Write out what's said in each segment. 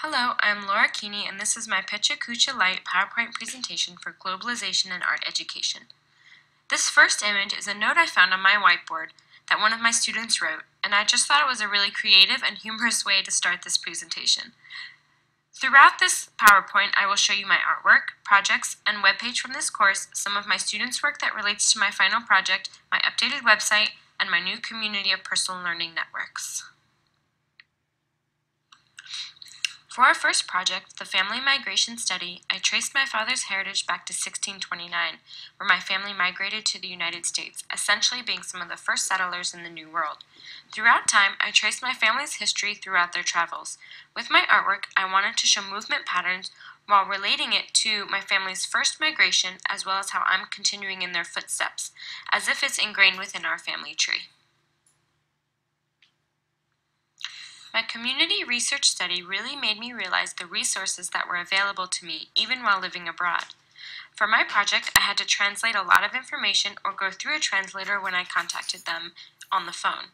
Hello, I'm Laura Keeney, and this is my Pecha Kucha Lite PowerPoint presentation for Globalization and Art Education. This first image is a note I found on my whiteboard that one of my students wrote, and I just thought it was a really creative and humorous way to start this presentation. Throughout this PowerPoint, I will show you my artwork, projects, and webpage from this course, some of my students' work that relates to my final project, my updated website, and my new community of personal learning networks. For our first project, the Family Migration Study, I traced my father's heritage back to 1629, where my family migrated to the United States, essentially being some of the first settlers in the New World. Throughout time, I traced my family's history throughout their travels. With my artwork, I wanted to show movement patterns while relating it to my family's first migration, as well as how I'm continuing in their footsteps, as if it's ingrained within our family tree. My community research study really made me realize the resources that were available to me even while living abroad. For my project, I had to translate a lot of information or go through a translator when I contacted them on the phone.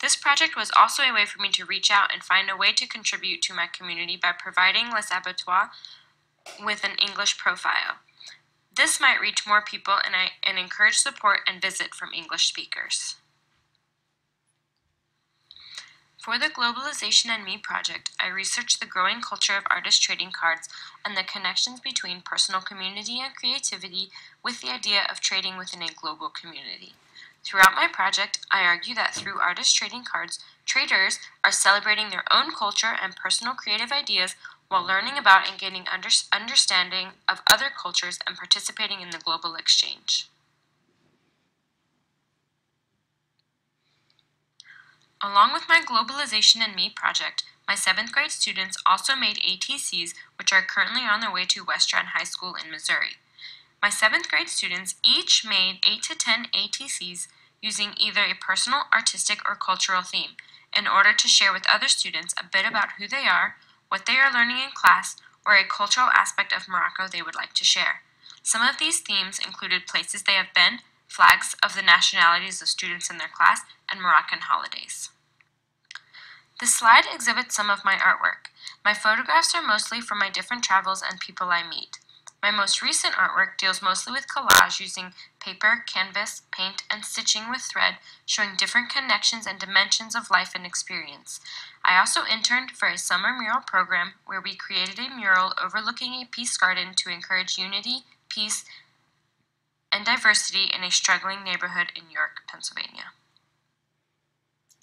This project was also a way for me to reach out and find a way to contribute to my community by providing Les Abattoirs with an English profile. This might reach more people and encourage support and visit from English speakers. For the Globalization and Me project, I researched the growing culture of artist trading cards and the connections between personal community and creativity with the idea of trading within a global community. Throughout my project, I argue that through artist trading cards, traders are celebrating their own culture and personal creative ideas while learning about and gaining understanding of other cultures and participating in the global exchange. Along with my Globalization and Me project, my 7th grade students also made ATCs, which are currently on their way to West Strand High School in Missouri. My 7th grade students each made 8 to 10 ATCs using either a personal, artistic, or cultural theme in order to share with other students a bit about who they are, what they are learning in class, or a cultural aspect of Morocco they would like to share. Some of these themes included places they have been, flags of the nationalities of students in their class, and Moroccan holidays. This slide exhibits some of my artwork. My photographs are mostly from my different travels and people I meet. My most recent artwork deals mostly with collage using paper, canvas, paint, and stitching with thread, showing different connections and dimensions of life and experience. I also interned for a summer mural program where we created a mural overlooking a peace garden to encourage unity, peace, and diversity in a struggling neighborhood in York, Pennsylvania.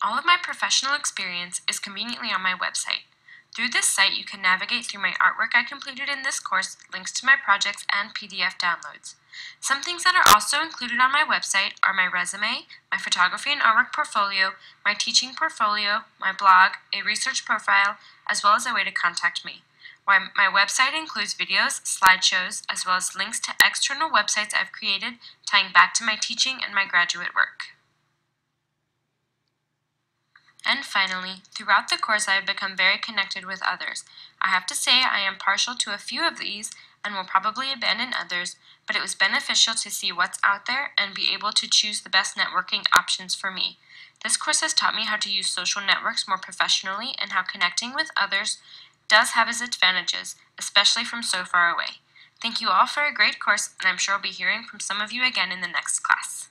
All of my professional experience is conveniently on my website. Through this site, you can navigate through my artwork I completed in this course, links to my projects, and PDF downloads. Some things that are also included on my website are my resume, my photography and artwork portfolio, my teaching portfolio, my blog, a research profile, as well as a way to contact me. My website includes videos, slideshows, as well as links to external websites I've created tying back to my teaching and my graduate work. And finally, throughout the course I have become very connected with others. I have to say I am partial to a few of these and will probably abandon others, but it was beneficial to see what's out there and be able to choose the best networking options for me. This course has taught me how to use social networks more professionally and how connecting with others does have its advantages, especially from so far away. Thank you all for a great course, and I'm sure I'll be hearing from some of you again in the next class.